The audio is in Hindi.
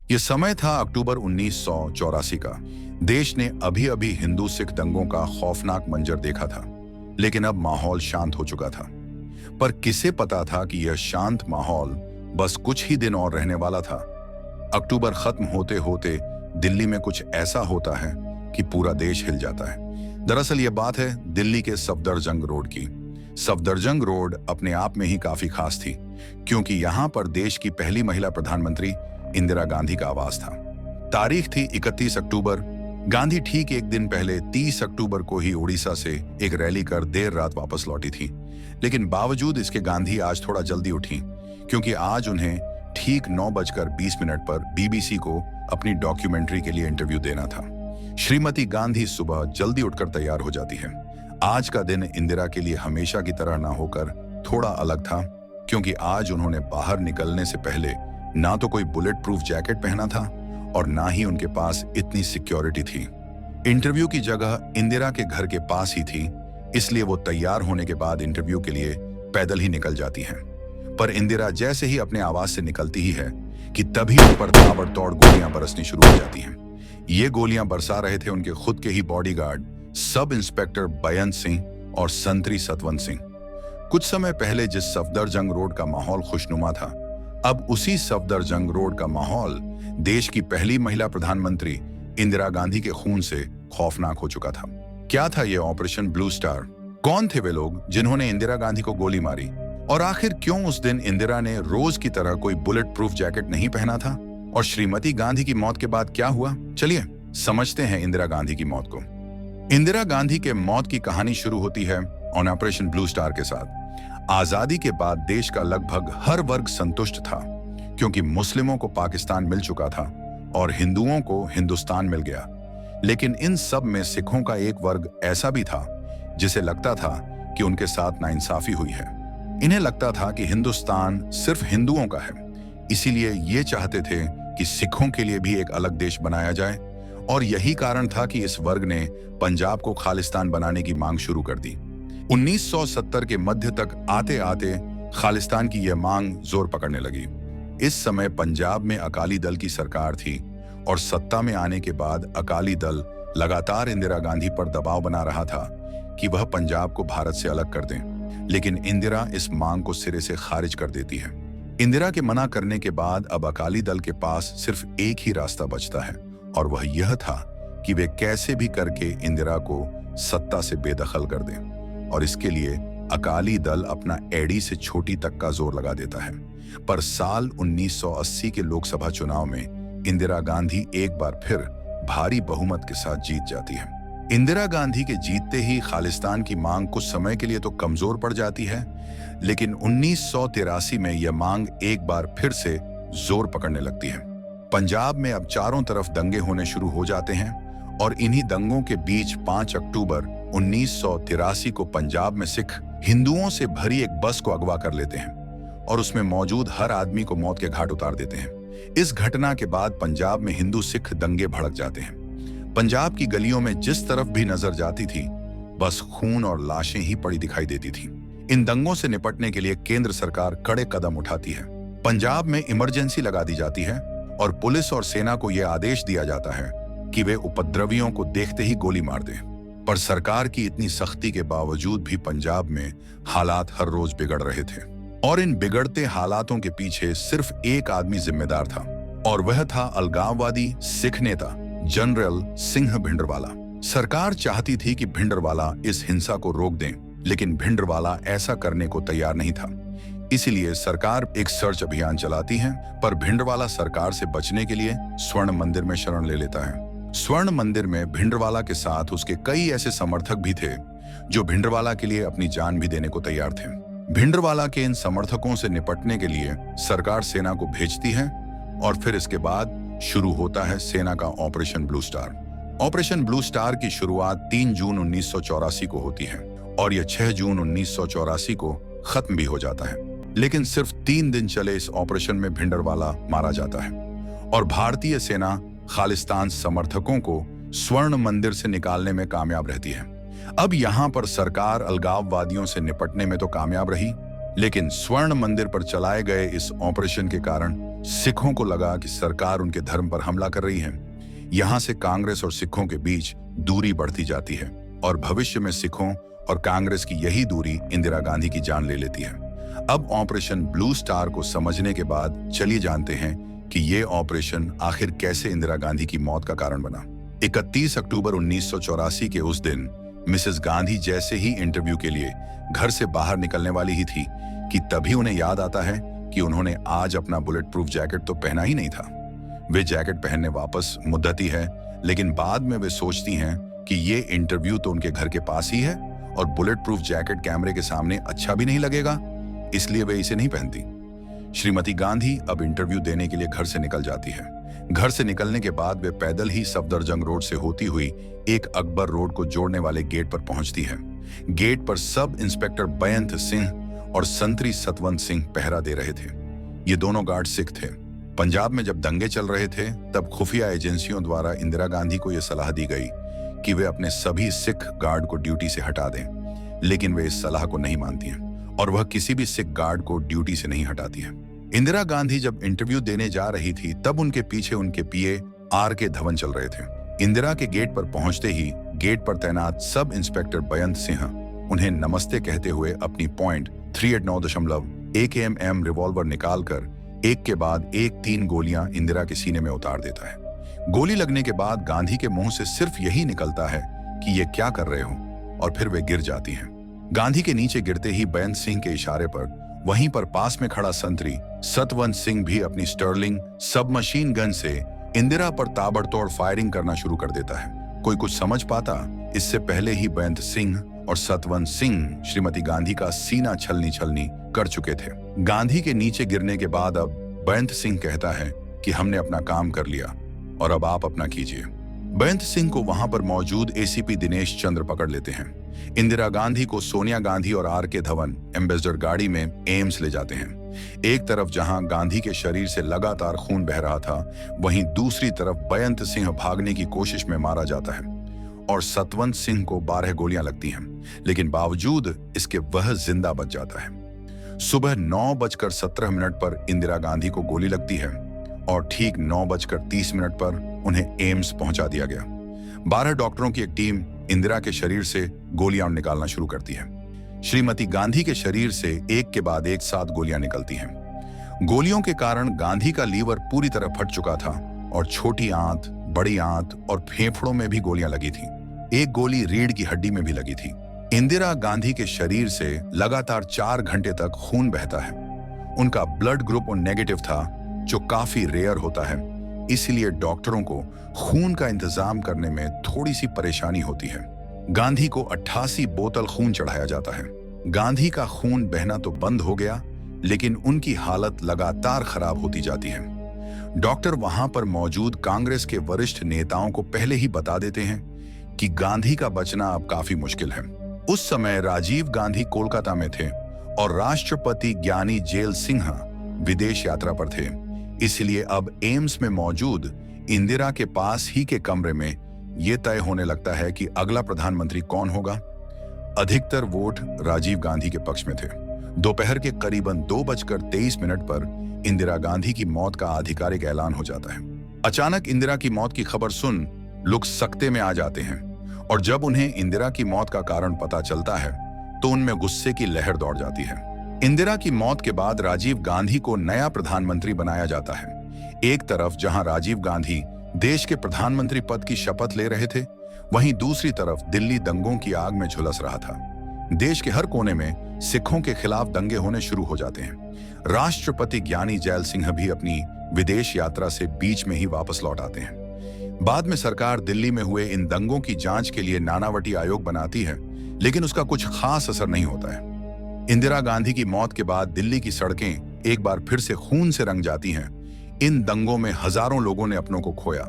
ये समय था अक्टूबर 1984 का। देश ने अभी अभी हिंदू सिख दंगों का खौफनाक मंजर देखा था, लेकिन अब माहौल शांत हो चुका था। पर किसे पता था कि यह शांत माहौल बस कुछ ही दिन और रहने वाला था। अक्टूबर खत्म होते होते दिल्ली में कुछ ऐसा होता है कि पूरा देश हिल जाता है। दरअसल यह बात है दिल्ली के सफदरजंग रोड की। सफदरजंग रोड अपने आप में ही काफी खास थी, क्योंकि यहां पर देश की पहली महिला प्रधानमंत्री इंदिरा गांधी का आवास था। तारीख थी 31 अक्टूबर। गांधी ठीक एक दिन पहले 30 अक्टूबर को ही उड़ीसा से एक रैली कर देर रात वापस लौटी थी। लेकिन बावजूद इसके गांधी आज थोड़ा जल्दी उठी, क्योंकि आज उन्हें ठीक 9:20 पर बीबीसी को अपनी डॉक्यूमेंट्री के लिए इंटरव्यू देना था। श्रीमती गांधी सुबह जल्दी उठकर तैयार हो जाती है। आज का दिन इंदिरा के लिए हमेशा की तरह ना होकर थोड़ा अलग था, क्योंकि आज उन्होंने बाहर निकलने से पहले ना तो कोई बुलेट प्रूफ जैकेट पहना था और ना ही उनके पास इतनी सिक्योरिटी थी। इंटरव्यू की जगह इंदिरा के घर के पास ही थी, इसलिए वो तैयार होने के बाद इंटरव्यू के लिए पैदल ही निकल जाती हैं। पर इंदिरा जैसे ही अपने आवास से निकलती ही है कि तभी उन पर ताबड़तोड़ गोलियां बरसनी शुरू हो जाती हैं। ये गोलियां बरसा रहे थे उनके खुद के ही बॉडीगार्ड सब इंस्पेक्टर बेअंत सिंह और संतरी सतवंत सिंह। कुछ समय पहले जिस सफदरजंग रोड का माहौल खुशनुमा था, अब उसी सफदरजंग रोड का माहौल देश की पहली महिला प्रधानमंत्री इंदिरा गांधी के खून से खौफनाक हो चुका था। क्या था यह ऑपरेशन ब्लू स्टार? कौन थे वे लोग जिन्होंने इंदिरा गांधी को गोली मारी? और आखिर क्यों उस दिन इंदिरा ने रोज की तरह कोई बुलेट प्रूफ जैकेट नहीं पहना था? और श्रीमती गांधी की मौत के बाद क्या हुआ? चलिए समझते हैं इंदिरा गांधी की मौत को। इंदिरा गांधी के मौत की कहानी शुरू होती है ऑन ऑपरेशन ब्लू स्टार के साथ। आजादी के बाद देश का लगभग हर वर्ग संतुष्ट था, क्योंकि मुस्लिमों को पाकिस्तान मिल चुका था और हिंदुओं को हिंदुस्तान मिल गया। लेकिन इन सब में सिखों का एक वर्ग ऐसा भी था जिसे लगता था कि उनके साथ नाइंसाफी हुई है। इन्हें लगता था कि हिंदुस्तान सिर्फ हिंदुओं का है, इसीलिए ये चाहते थे कि सिखों के लिए भी एक अलग देश बनाया जाए। और यही कारण था कि इस वर्ग ने पंजाब को खालिस्तान बनाने की मांग शुरू कर दी। 1970 के मध्य तक आते आते खालिस्तान की यह मांग जोर पकड़ने लगी। इस समय पंजाब में अकाली दल की सरकार थी और सत्ता में आने के बाद अकाली दल लगातार इंदिरा गांधी पर दबाव बना रहा था कि वह पंजाब को भारत से अलग कर दें। लेकिन इंदिरा इस मांग को सिरे से खारिज कर देती है। इंदिरा के मना करने के बाद अब अकाली दल के पास सिर्फ एक ही रास्ता बचता है, और वह यह था कि वे कैसे भी करके इंदिरा को सत्ता से बेदखल कर दें। और इसके लिए अकाली दल अपना एड़ी से छोटी तक का जोर लगा देता है। पर साल 1980 के लोकसभा चुनाव में इंदिरा गांधी एक बार फिर भारी बहुमत के साथ जीत जाती है। इंदिरा गांधी के जीतते ही खालिस्तान की मांग कुछ समय के लिए तो कमजोर पड़ जाती है, लेकिन 1983 में यह मांग एक बार फिर से जोर पकड़ने लगती है। पंजाब में अब चारों तरफ दंगे होने शुरू हो जाते हैं और इन्हीं दंगों के बीच 5 अक्टूबर 1983 को पंजाब में सिख हिंदुओं से भरी एक बस को अगवा कर लेते हैं और उसमें मौजूद हर आदमी को मौत के घाट उतार देते हैं। इस घटना के बाद पंजाब में हिंदू सिख दंगे भड़क जाते हैं। पंजाब की गलियों में जिस तरफ भी नजर जाती थी, बस खून और लाशें ही पड़ी दिखाई देती थी। इन दंगों से निपटने के लिए केंद्र सरकार कड़े कदम उठाती है। पंजाब में इमरजेंसी लगा दी जाती है और पुलिस और सेना को यह आदेश दिया जाता है कि वे उपद्रवियों को देखते ही गोली मार दें। पर सरकार की इतनी सख्ती के बावजूद भी पंजाब में हालात हर रोज बिगड़ रहे थे, और इन बिगड़ते हालातों के पीछे सिर्फ एक आदमी जिम्मेदार था, और वह था अलगाववादी सिख नेता जनरल सिंह भिंडरवाला। सरकार चाहती थी कि भिंडरवाला इस हिंसा को रोक दें, लेकिन भिंडरवाला ऐसा करने को तैयार नहीं था। इसीलिए सरकार एक सर्च अभियान चलाती है, पर भिंडरवाला सरकार से बचने के लिए स्वर्ण मंदिर में शरण ले लेता है। स्वर्ण मंदिर में भिंडरवाला के साथ उसके कई ऐसे समर्थक भी थे जो भिंडरवाला के लिए अपनी जान भी देने को तैयार थे। भिंडरवाला के इन समर्थकों से निपटने के लिए सरकार सेना को भेजती है और फिर इसके बाद शुरू होता है सेना का operation blue star. Operation blue star की शुरुआत 3 जून 1984 को होती है और यह 6 जून 1984 को खत्म भी हो जाता है। लेकिन सिर्फ 3 दिन चले इस ऑपरेशन में भिंडरवाला मारा जाता है और भारतीय सेना खालिस्तान समर्थकों को स्वर्ण मंदिर से निकालने में कामयाब रहती है। अब यहाँ पर सरकार अलगाववादियों से निपटने में तो कामयाब रही, लेकिन स्वर्ण मंदिर पर चलाए गए इस ऑपरेशन के कारण सिखों को लगा कि सरकार उनके धर्म पर हमला कर रही है। यहां से कांग्रेस और सिखों के बीच दूरी बढ़ती जाती है और भविष्य में सिखों और कांग्रेस की यही दूरी इंदिरा गांधी की जान ले लेती है। अब ऑपरेशन ब्लू स्टार को समझने के बाद चलिए जानते हैं कि ये ऑपरेशन आखिर कैसे इंदिरा गांधी की मौत का कारण बना। 31 अक्टूबर 1984 के उस दिन मिसेस गांधी जैसे ही इंटरव्यू के लिए घर से बाहर निकलने वाली ही थी कि तभी उन्हें याद आता है कि उन्होंने आज अपना बुलेट प्रूफ जैकेट तो पहना ही नहीं था। वे जैकेट पहनने वापस मुद्दती है, लेकिन बाद में वे सोचती हैं कि ये इंटरव्यू तो उनके घर के पास ही है और बुलेट प्रूफ जैकेट कैमरे के सामने अच्छा भी नहीं लगेगा, इसलिए वे इसे नहीं पहनती। श्रीमती गांधी अब इंटरव्यू देने के लिए घर से निकल जाती है। घर से निकलने के बाद वे पैदल ही सफदरजंग रोड से होती हुई एक अकबर रोड को जोड़ने वाले गेट पर पहुंचती है। गेट पर सब इंस्पेक्टर बेअंत सिंह और संतरी सतवंत सिंह पहरा दे रहे थे। ये दोनों गार्ड सिख थे। पंजाब में जब दंगे चल रहे थे तब खुफिया एजेंसियों द्वारा इंदिरा गांधी को यह सलाह दी गई कि वे अपने सभी सिख गार्ड को ड्यूटी से हटा दें, लेकिन वे इस सलाह को नहीं मानती हैं और वह किसी भी सिख गार्ड को ड्यूटी से नहीं हटाती है। इंदिरा गांधी जब इंटरव्यू देने जा रही थी तब उनके पीछे उनके पीए RK धवन चल रहे थे। इंदिरा के गेट पर पहुंचते ही गेट पर तैनात सब इंस्पेक्टर बेअंत सिंह उन्हें नमस्ते कहते हुए अपनी .389.1 AKM रिवॉल्वर निकालकर एक के बाद एक 3 गोलियां इंदिरा के सीने में उतार देता है। गोली लगने के बाद गांधी के मुंह से सिर्फ यही निकलता है कि ये क्या कर रहे हो, और फिर वे गिर जाती हैं। गांधी के नीचे गिरते ही बेअंत सिंह के इशारे पर वहीं पर पास में खड़ा संतरी सतवंत सिंह भी अपनी स्टर्लिंग सबमशीन गन से इंदिरा पर ताबड़तोड़ फायरिंग करना शुरू कर देता है। कोई कुछ समझ पाता? इससे पहले ही बेअंत सिंह और सतवंत सिंह श्रीमती गांधी का सीना छलनी छलनी कर चुके थे। गांधी के नीचे गिरने के बाद अब बेअंत सिंह कहता है कि हमने अपना काम कर लिया और अब आप अपना कीजिए। बेअंत सिंह को वहां पर मौजूद ACP दिनेश चंद्र पकड़ लेते हैं। इंदिरा गांधी को सोनिया गांधी और RK धवन एम्बेसडर गाड़ी में एम्स ले जाते हैं। एक तरफ जहां गांधी के शरीर से लगातार खून बह रहा था, वहीं दूसरी तरफ बेअंत सिंह भागने की कोशिश में मारा जाता है और सतवंत सिंह को 12 गोलियां लगती हैं, लेकिन बावजूद इसके वह जिंदा बच जाता है। सुबह 9:17 पर इंदिरा गांधी को गोली लगती है और ठीक 9:30 पर उन्हें एम्स पहुंचा दिया गया। 12 डॉक्टरों की एक टीम इंदिरा के शरीर से गोलियां निकालना शुरू करती है। श्रीमती गांधी के शरीर से एक के बाद एक 7 गोलियां निकलती हैं। गोलियों के कारण गांधी का लीवर पूरी तरह फट चुका था और छोटी आंत, बड़ी आंत और फेफड़ों में भी गोलियां लगी थी। एक गोली रीढ़ की हड्डी में भी लगी थी। इंदिरा गांधी के शरीर से लगातार 4 घंटे तक खून बहता है। उनका ब्लड ग्रुप नेगेटिव था, जो काफी रेयर होता है, इसलिए डॉक्टरों को खून का इंतजाम करने में थोड़ी सी परेशानी होती है। गांधी को 88 बोतल खून चढ़ाया जाता है। गांधी का खून बहना तो बंद हो गया, लेकिन उनकी हालत लगातार खराब होती जाती है। डॉक्टर वहां पर मौजूद कांग्रेस के वरिष्ठ नेताओं को पहले ही बता देते हैं कि गांधी का बचना अब काफी मुश्किल है। उस समय राजीव गांधी कोलकाता में थे और राष्ट्रपति ज्ञानी जेल सिंह विदेश यात्रा पर थे, इसलिए अब एम्स में मौजूद इंदिरा के पास ही के कमरे में यह तय होने लगता है कि अगला प्रधानमंत्री कौन होगा। अधिकतर वोट राजीव गांधी के पक्ष में थे। दोपहर के करीबन 2:23 पर इंदिरा गांधी की मौत का आधिकारिक ऐलान हो जाता है। अचानक इंदिरा की मौत की खबर सुन लोग सकते में आ जाते हैं और जब उन्हें इंदिरा की मौत का कारण पता चलता है तो उनमें गुस्से की लहर दौड़ जाती है। इंदिरा की मौत के बाद राजीव गांधी को नया प्रधानमंत्री बनाया जाता है। एक तरफ जहां राजीव गांधी देश के प्रधानमंत्री पद की शपथ ले रहे थे, वहीं दूसरी तरफ दिल्ली दंगों की आग में झुलस रहा था। देश के हर कोने में सिखों के खिलाफ दंगे होने शुरू हो जाते हैं। राष्ट्रपति ज्ञानी जैल सिंह भी अपनी विदेश यात्रा से बीच में ही वापस लौट आते हैं। बाद में सरकार दिल्ली में हुए इन दंगों की जांच के लिए नानावटी आयोग बनाती है, लेकिन उसका कुछ खास असर नहीं होता है। इंदिरा गांधी की मौत के बाद दिल्ली की सड़कें एक बार फिर से खून से रंग जाती हैं। इन दंगों में हजारों लोगों ने अपनों को खोया।